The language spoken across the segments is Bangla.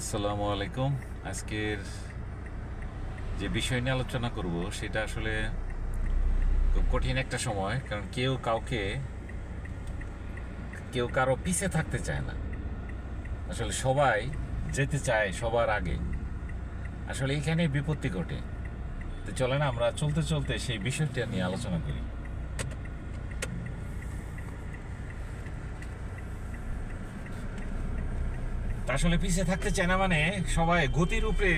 আসসালামু আলাইকুম। আজকের যে বিষয় নিয়ে আলোচনা করব সেটা আসলে খুব কঠিন একটা সময়, কারণ কেউ কারো পিছে থাকতে চায় না। আসলে সবাই যেতে চায় সবার আগে। আসলে এখানে বিপত্তি ঘটে। তো চলেন আমরা চলতে চলতে সেই বিষয়টা নিয়ে আলোচনা করি। আসলে পিছে থাকতে চায় না মানে সবাই গতির উপরে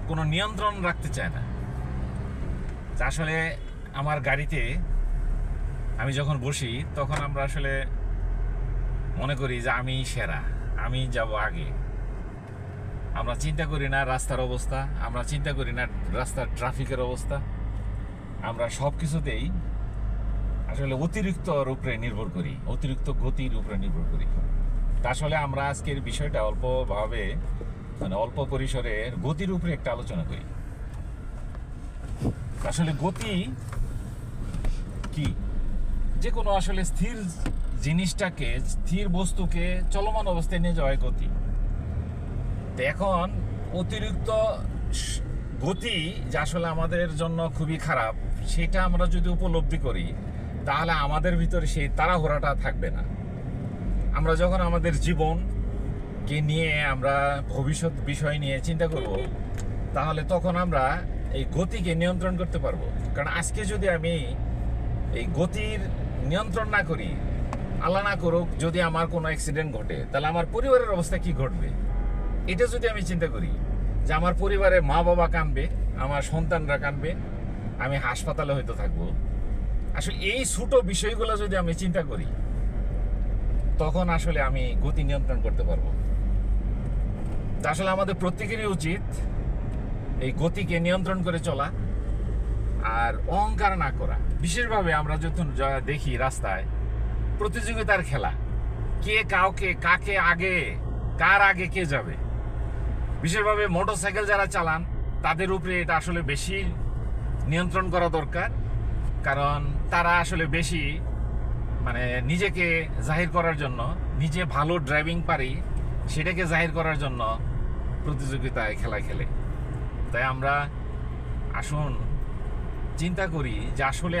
কোনো নিয়ন্ত্রণ রাখতে চায় না। আসলে আমার গাড়িতে আমি যখন বসি তখন আমরা আসলে মনে করি যে আমি সেরা, আমি যাব আগে। আমরা চিন্তা করি না রাস্তার অবস্থা, আমরা চিন্তা করি না রাস্তার ট্রাফিকের অবস্থা। আমরা সব কিছুতেই আসলে অতিরিক্তর উপরে নির্ভর করি, অতিরিক্ত গতির উপরে নির্ভর করি। তা আসলে আমরা আজকের বিষয়টা অল্প পরিসরে গতির উপরে একটা আলোচনা করি। আসলে গতি কি? যে কোনো আসলে স্থির জিনিসটাকে, স্থির বস্তুকে চলমান অবস্থায় নিয়ে যাওয়াই গতি। তো এখন অতিরিক্ত গতি যে আসলে আমাদের জন্য খুবই খারাপ, সেটা আমরা যদি উপলব্ধি করি তাহলে আমাদের ভিতরে সেই তাড়াহুড়াটা থাকবে না। আমরা যখন আমাদের জীবনকে নিয়ে, আমরা ভবিষ্যৎ বিষয় নিয়ে চিন্তা করব, তাহলে তখন আমরা এই গতিকে নিয়ন্ত্রণ করতে পারবো। কারণ আজকে যদি আমি এই গতির নিয়ন্ত্রণ না করি, আল্লাহ না করুক যদি আমার কোনো অ্যাক্সিডেন্ট ঘটে, তাহলে আমার পরিবারের অবস্থা কি ঘটবে এটা যদি আমি চিন্তা করি, যে আমার পরিবারে মা বাবা কাঁদবে, আমার সন্তানরা কাঁদবে, আমি হাসপাতালে হয়তো থাকবো। আসলে এই ছোট বিষয়গুলো যদি আমি চিন্তা করি, তখন আসলে আমি গতি নিয়ন্ত্রণ করতে পারবো। তা আসলে আমাদের প্রত্যেকেরই উচিত এই গতিকে নিয়ন্ত্রণ করে চলা আর অহংকার না করা। বিশেষভাবে আমরা যখন দেখি রাস্তায় প্রতিযোগিতার খেলা, কে কাকে আগে, কার আগে কে যাবে। বিশেষভাবে মোটরসাইকেল যারা চালান তাদের উপরে এটা আসলে বেশি নিয়ন্ত্রণ করা দরকার। কারণ তারা আসলে বেশি নিজেকে জাহির করার জন্য, নিজে ভালো ড্রাইভিং পারি সেটাকে জাহির করার জন্য প্রতিযোগিতায় খেলা খেলে। তাই আমরা আসুন চিন্তা করি যে আসলে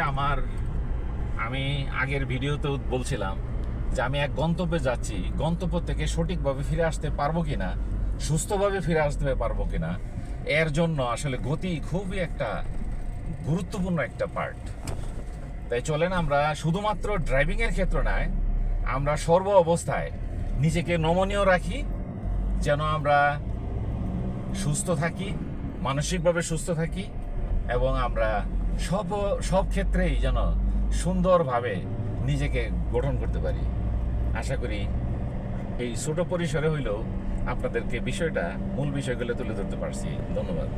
আমি আগের ভিডিওতেও বলছিলাম যে আমি এক গন্তব্যে যাচ্ছি, গন্তব্য থেকে সঠিকভাবে ফিরে আসতে পারবো কিনা, সুস্থভাবে ফিরে আসতে পারবো কিনা, এর জন্য আসলে গতি খুবই একটা গুরুত্বপূর্ণ একটা পার্ট। তাই চলেন আমরা শুধুমাত্র ড্রাইভিংয়ের ক্ষেত্র নয়, আমরা সর্ব অবস্থায় নিজেকে নমনীয় রাখি, যেন আমরা সুস্থ থাকি, মানসিকভাবে সুস্থ থাকি, এবং আমরা সব ক্ষেত্রেই যেন সুন্দরভাবে নিজেকে গঠন করতে পারি। আশা করি এই ছোট পরিসরে হইলেও আপনাদেরকে মূল বিষয়গুলো তুলে ধরতে পারছি। ধন্যবাদ।